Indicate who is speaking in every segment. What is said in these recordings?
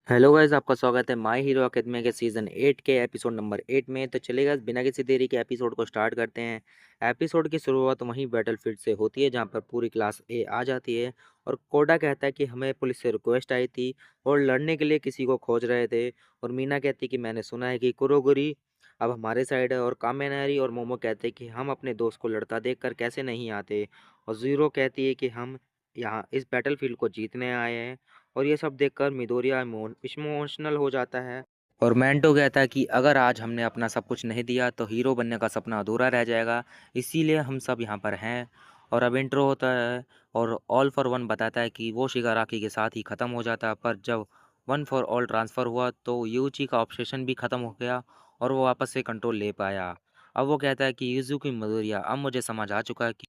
Speaker 1: Hello guys, आपका स्वागत है माय हीरो अकेडमी के सीजन 8 के एपिसोड नंबर 8 में। तो चलिए बिना किसी देरी के एपिसोड को स्टार्ट करते हैं। एपिसोड की शुरुआत वहीं बैटलफील्ड से होती है जहां पर पूरी क्लास ए आ जाती है और कोडा कहता है कि हमें पुलिस से रिक्वेस्ट आई थी और लड़ने के लिए किसी को खोज रहे थे। और मीना कहती है कि मैंने सुना है कि कुरोगुरी अब हमारे साइड है। और कामेनारी और मोमो कहते हैं कि हम अपने दोस्त को लड़ता देखकर कैसे नहीं आते। और जीरो कहती है कि हम यहाँ इस बैटलफील्ड को जीतने आए हैं। और ये सब देखकर मिडोरिया इमोशनल हो जाता है। और मैंटो कहता है कि अगर आज हमने अपना सब कुछ नहीं दिया तो हीरो बनने का सपना अधूरा रह जाएगा, इसीलिए हम सब यहाँ पर हैं। और अब इंट्रो होता है और ऑल फॉर वन बताता है कि वो शिगाराकी के साथ ही ख़त्म हो जाता, पर जब वन फॉर ऑल ट्रांसफ़र हुआ तो यूची का ऑब्सेशन भी ख़त्म हो गया और वो वापस से कंट्रोल ले पाया। अब वो कहता है कि युजुकी मिडोरिया, अब मुझे समझ आ चुका है कि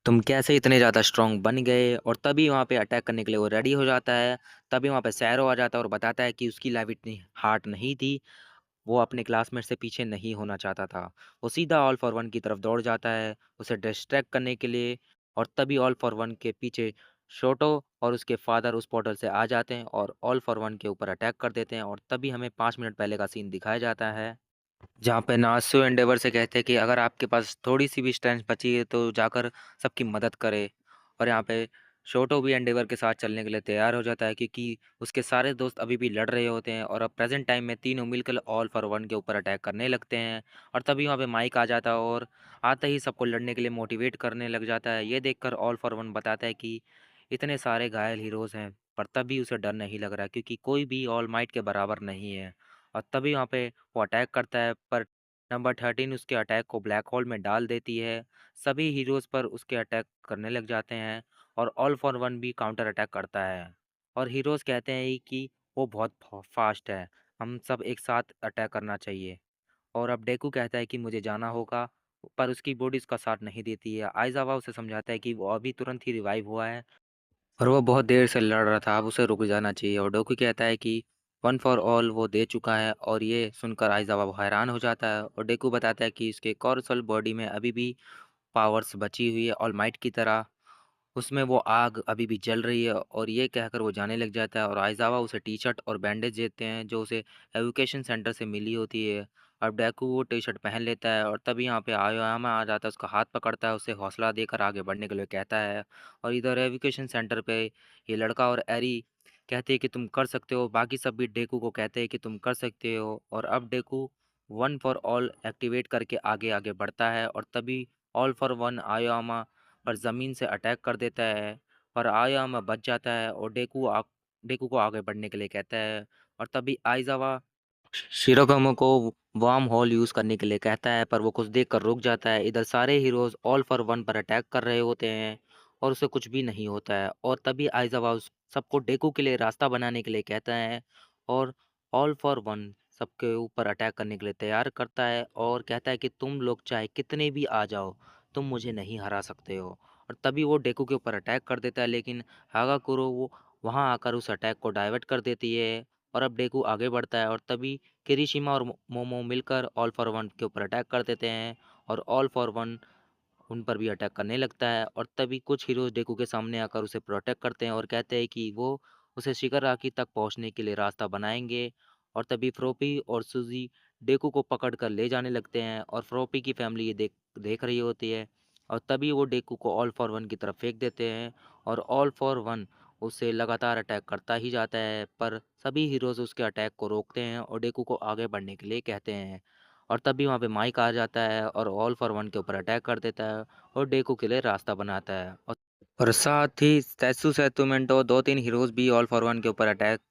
Speaker 1: तुम कैसे इतने ज़्यादा स्ट्रॉन्ग बन गए। और तभी वहाँ पे अटैक करने के लिए वो रेडी हो जाता है। तभी वहाँ पे सैरो आ जाता है और बताता है कि उसकी लाइफ इतनी हार्ड नहीं थी, वो अपने क्लासमेट से पीछे नहीं होना चाहता था। वो सीधा ऑल फॉर वन की तरफ दौड़ जाता है उसे डिस्ट्रैक्ट करने के लिए। और तभी ऑल फॉर वन के पीछे शोटो और उसके फादर उस पोर्टल से आ जाते हैं और ऑल फॉर वन के ऊपर अटैक कर देते हैं। और तभी हमें 5 मिनट पहले का सीन दिखाया जाता है जहाँ पे नासु एंडेवर से कहते हैं कि अगर आपके पास थोड़ी सी भी स्ट्रेंथ बची है तो जाकर सबकी मदद करे। और यहाँ पे शोटो भी एंडेवर के साथ चलने के लिए तैयार हो जाता है क्योंकि उसके सारे दोस्त अभी भी लड़ रहे होते हैं। और अब प्रेजेंट टाइम में तीनों मिलकर ऑल फॉर वन के ऊपर अटैक करने लगते हैं। और तभी वहाँ पे माइक आ जाता है और आते ही सबको लड़ने के लिए मोटिवेट करने लग जाता है। ये देखकर ऑल फॉर वन बताता है कि इतने सारे घायल हीरोज़ हैं, पर तभी उसे डर नहीं लग रहा क्योंकि कोई भी ऑल माइट के बराबर नहीं है। और तभी वहाँ पे वो अटैक करता है, पर नंबर 13 उसके अटैक को ब्लैक होल में डाल देती है। सभी हीरोज़ पर उसके अटैक करने लग जाते हैं और ऑल फॉर वन भी काउंटर अटैक करता है। और हीरोज़ कहते हैं कि वो बहुत फास्ट है, हम सब एक साथ अटैक करना चाहिए। और अब डेकू कहता है कि मुझे जाना होगा, पर उसकी बॉडी उसका साथ नहीं देती है। आइज़ावा उसे समझाता है कि वो अभी तुरंत ही रिवाइव हुआ है और वो बहुत देर से लड़ रहा था, अब उसे रुक जाना चाहिए। और डोकू कहता है कि वन फॉर ऑल वो दे चुका है। और ये सुनकर आइज़ावा हैरान हो जाता है और डेकू बताता है कि इसके कॉर्सल बॉडी में अभी भी पावर्स बची हुई है ऑल माइट की तरह, उसमें वो आग अभी भी जल रही है। और ये कहकर वो जाने लग जाता है और आइज़ावा उसे टी-शर्ट और बैंडेज देते हैं जो उसे एजुकेशन सेंटर से मिली होती है। अब डेकू वो टी-शर्ट पहन लेता है और तभी यहाँ पे आयोयामा आ जाता है, उसका हाथ पकड़ता है, उसे हौसला देकर आगे बढ़ने के लिए कहता है। और इधर एजुकेशन सेंटर पे ये लड़का और एरी कहते हैं कि तुम कर सकते हो, बाकी सब भी डेकू को कहते हैं कि तुम कर सकते हो। और अब डेकू वन फॉर ऑल एक्टिवेट करके आगे आगे बढ़ता है और तभी ऑल फॉर वन आयोयामा पर ज़मीन से अटैक कर देता है, पर आयामा बच जाता है और डेकू को आगे बढ़ने के लिए कहता है। और तभी आइज़ावा शिरोगामी को वार्म होल यूज़ करने के लिए कहता है, पर वो कुछ देखकर रुक जाता है। इधर सारे हीरोज़ ऑल फॉर वन पर अटैक कर रहे होते हैं और उसे कुछ भी नहीं होता है। और तभी आइज़ावा उस सबको डेकू के लिए रास्ता बनाने के लिए कहता है और ऑल फॉर वन सबके ऊपर अटैक करने के लिए तैयार करता है और कहता है कि तुम लोग चाहे कितने भी आ जाओ, तुम मुझे नहीं हरा सकते हो। और तभी वो डेकू के ऊपर अटैक कर देता है, लेकिन हागाकुरो वो वहाँ आकर उस अटैक को डाइवर्ट कर देती है। और अब डेकू आगे बढ़ता है और तभी किरीशिमा और मोमो मिलकर ऑल फॉर वन के ऊपर अटैक कर देते हैं और ऑल फॉर वन उन पर भी अटैक करने लगता है। और तभी कुछ हीरोज डेकू के सामने आकर उसे प्रोटेक्ट करते हैं और कहते हैं कि वो उसे शिगाराकी तक पहुंचने के लिए रास्ता बनाएंगे। और तभी फ्रोपी और सुजी डेकू को पकड़कर ले जाने लगते हैं और फ्रोपी की फैमिली ये देख देख रही होती है। और तभी वो डेकू को ऑल फॉर वन की तरफ फेंक देते हैं और ऑल फॉर वन उससे लगातार अटैक करता ही जाता है, पर सभी हीरोज़ उसके अटैक को रोकते हैं और डेकू को आगे बढ़ने के लिए कहते हैं। और तभी वहाँ पे माइक आ जाता है और ऑल फॉर वन के ऊपर अटैक कर देता है और डेकू के लिए रास्ता बनाता है। और साथ ही सेत्सु सेतुमेंटो 2-3 हीरोज़ भी ऑल फॉर वन के ऊपर अटैक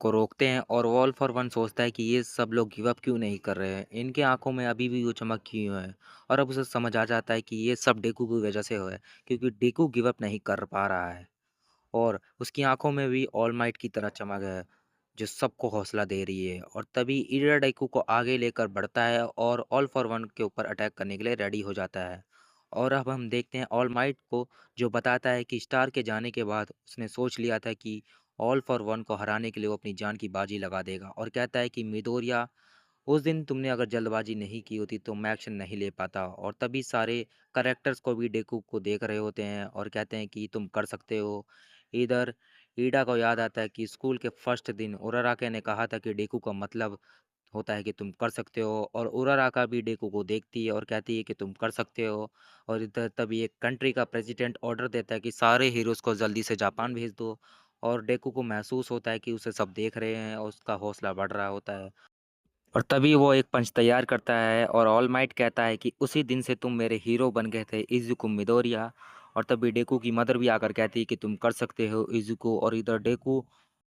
Speaker 1: को रोकते हैं और ऑल फॉर वन सोचता है कि ये सब लोग गिव अप क्यों नहीं कर रहे हैं, इनके आंखों में अभी भी वो चमक क्यों है। और अब उसे समझ आ जाता है कि ये सब डेकू की वजह से हुआ है, क्योंकि डेकू गिव अप नहीं कर पा रहा है और उसकी आँखों में भी ऑल माइट की तरह चमक है, जो सबको हौसला दे रही है। और तभी इराडाइकू को आगे लेकर बढ़ता है और ऑल फॉर वन के ऊपर अटैक करने के लिए रेडी हो जाता है। और अब हम देखते हैं ऑल माइट को, जो बताता है कि स्टार के जाने के बाद उसने सोच लिया था कि ऑल फॉर वन को हराने के लिए वो अपनी जान की बाजी लगा देगा। और कहता है कि मिडोरिया, उस दिन तुमने अगर जल्दबाजी नहीं की होती तो मैं एक्शन नहीं ले पाता। और तभी सारे कैरेक्टर्स को भी डेकू को देख रहे होते हैं और कहते हैं कि तुम कर सकते हो। इधर ईडा को याद आता है कि स्कूल के फर्स्ट दिन उराराके ने कहा था कि डेकू का मतलब होता है कि तुम कर सकते हो, और उराराका भी डेकू को देखती है और कहती है कि तुम कर सकते हो। और इधर तभी एक कंट्री का प्रेसिडेंट ऑर्डर देता है कि सारे हीरोज़ को जल्दी से जापान भेज दो, और डेकू को महसूस होता है कि उसे सब देख रहे हैं और उसका हौसला बढ़ रहा होता है। और तभी वो एक पंच तैयार करता है और ऑल माइट कहता है कि उसी दिन से तुम मेरे हीरो बन गए थे इज़ुको मिडोरिया। और तभी डेकू की मदर भी आकर कहती है कि तुम कर सकते हो इज़ुको, और इधर डेकू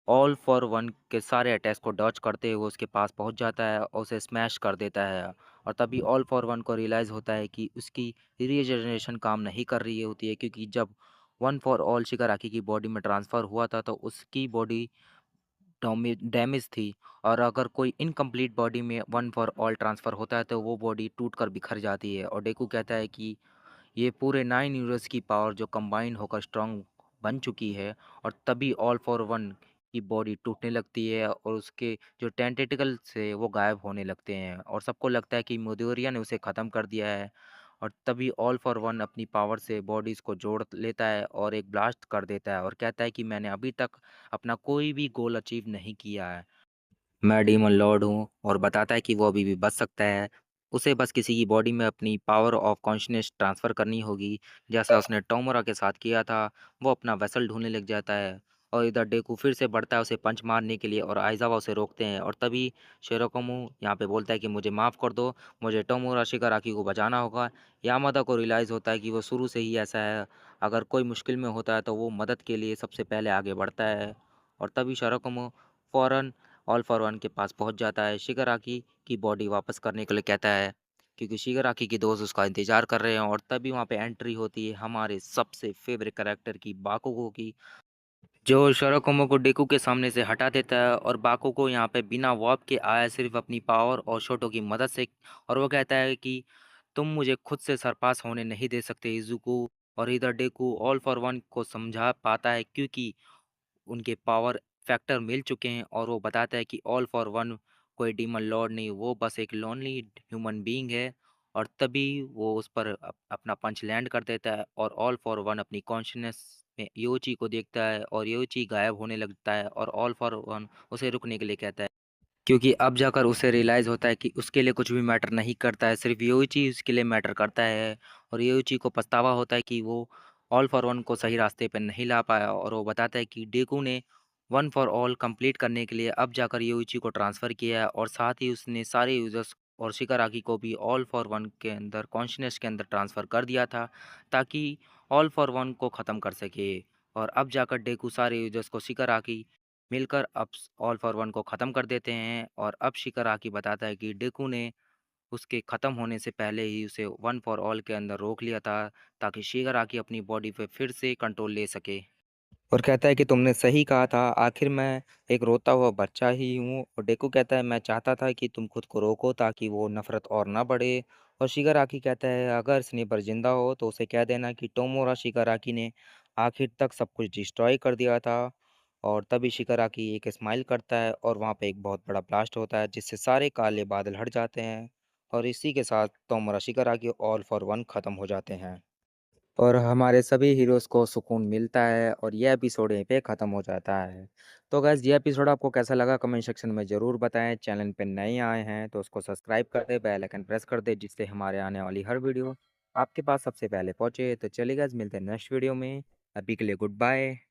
Speaker 1: ऑल फॉर वन के सारे अटैक्स को डॉज करते हुए उसके पास पहुंच जाता है और उसे स्मैश कर देता है। और तभी ऑल फॉर वन को रियलाइज़ होता है कि उसकी रीजनरेशन काम नहीं कर रही होती है, क्योंकि जब वन फॉर ऑल शिगाराकी की बॉडी में ट्रांसफ़र हुआ था तो उसकी बॉडी डैमेज थी, और अगर कोई इनकम्प्लीट बॉडी में वन फॉर ऑल ट्रांसफ़र होता है तो वो बॉडी टूट कर बिखर जाती है। और डेकू कहता है कि ये पूरे 9 यूनिवर्स की पावर जो कंबाइन होकर स्ट्रॉन्ग बन चुकी है। और तभी ऑल फॉर वन की बॉडी टूटने लगती है और उसके जो टेंटेटिकल्स है वो गायब होने लगते हैं, और सबको लगता है कि मोदियोरिया ने उसे ख़त्म कर दिया है। और तभी ऑल फॉर वन अपनी पावर से बॉडीज़ को जोड़ लेता है और एक ब्लास्ट कर देता है और कहता है कि मैंने अभी तक अपना कोई भी गोल अचीव नहीं किया है। मैं डीमन लॉर्ड हूँ, और बताता है कि वो अभी भी बच सकता है। उसे बस किसी की बॉडी में अपनी पावर ऑफ कॉन्शसनेस ट्रांसफ़र करनी होगी, जैसा उसने टोमोरा के साथ किया था। वो अपना वेसल ढूँढने लग जाता है, और इधर डेकू फिर से बढ़ता है उसे पंच मारने के लिए, और आइज़ावा उसे रोकते हैं। और तभी शिरोकामु यहाँ पे बोलता है कि मुझे माफ़ कर दो, मुझे टोमोरा शिगाराकी को बचाना होगा। यामादा को रियलाइज़ होता है कि वो शुरू से ही ऐसा है, अगर कोई मुश्किल में होता है तो वो मदद के लिए सबसे पहले आगे बढ़ता है। और तभी शिरोकामु फ़ौरन ऑल फॉर वन के पास पहुंच जाता है, शिगाराकी की बॉडी वापस करने के लिए कहता है, क्योंकि शिगाराकी के दोस्त उसका इंतजार कर रहे हैं। और तभी वहां पे एंट्री होती है हमारे सबसे फेवरेट कैरेक्टर की, बाकुगो की, जो शराकोमो को डेकू के सामने से हटा देता है। और बाकुगो यहाँ पे बिना वॉर्प के आया, सिर्फ अपनी पावर और शोटो की मदद से। और वो कहता है कि तुम मुझे खुद से सरपास होने नहीं दे सकते इज़ुको। और इधर डेकू ऑल फॉर वन को समझा पाता है, क्योंकि उनके पावर फैक्टर मिल चुके हैं, और वो बताता है कि ऑल फॉर वन कोई डीमन लॉर्ड नहीं, वो बस एक लोनली ह्यूमन बीइंग है। और तभी वो उस पर अपना पंच लैंड कर देता है, और ऑल फॉर वन अपनी कॉन्शियसनेस में योची को देखता है, और योची गायब होने लगता है, और ऑल फॉर वन उसे रुकने के लिए कहता है, क्योंकि अब जाकर उसे रियलाइज़ होता है कि उसके लिए कुछ भी मैटर नहीं करता है, सिर्फ़ योइची उसके लिए मैटर करता है। और योइची को पछतावा होता है कि वो ऑल फॉर वन को सही रास्ते पे नहीं ला पाया, और वो बताता है कि डेकू ने वन फॉर ऑल कंप्लीट करने के लिए अब जाकर योइची को ट्रांसफ़र किया है, और साथ ही उसने सारे यूज़र्स और शिगाराकी को भी ऑल फॉर वन के अंदर कॉन्शसनेस के अंदर ट्रांसफ़र कर दिया था, ताकि ऑल फॉर वन को ख़त्म कर सके। और अब जाकर डेकू सारे यूज़र्स को शिगाराकी मिलकर अब ऑल फॉर वन को ख़त्म कर देते हैं। और अब शिकाराकी बताता है कि डेकू ने उसके ख़त्म होने से पहले ही उसे वन फॉर ऑल के अंदर रोक लिया था, ताकि शिगाराकी अपनी बॉडी पे फिर से कंट्रोल ले सके। और कहता है कि तुमने सही कहा था, आखिर मैं एक रोता हुआ बच्चा ही हूँ। और डेकू कहता है मैं चाहता था कि तुम खुद को रोको ताकि वो नफ़रत और ना बढ़े। और शिगाराकी कहता है अगर स्नीपर जिंदा हो तो उसे कह देना कि टोमोरा शिगाराकी ने आखिर तक सब कुछ डिस्ट्रॉय कर दिया था। और तभी शिगाराकी एक स्माइल करता है और वहाँ पे एक बहुत बड़ा ब्लास्ट होता है, जिससे सारे काले बादल हट जाते हैं। और इसी के साथ टोमोरा शिगाराकी ऑल फॉर वन ख़त्म हो जाते हैं, और हमारे सभी हीरोज़ को सुकून मिलता है, और ये एपिसोड यहीं पे ख़त्म हो जाता है। तो गाइस, ये एपिसोड आपको कैसा लगा कमेंट सेक्शन में ज़रूर बताएं। चैनल पे नए आए हैं तो उसको सब्सक्राइब कर दें, बेल आइकन प्रेस कर दें, जिससे हमारे आने वाली हर वीडियो आपके पास सबसे पहले पहुंचे। तो चलिए गाइस, मिलते हैं नेक्स्ट वीडियो में। अभी के लिए गुड बाय।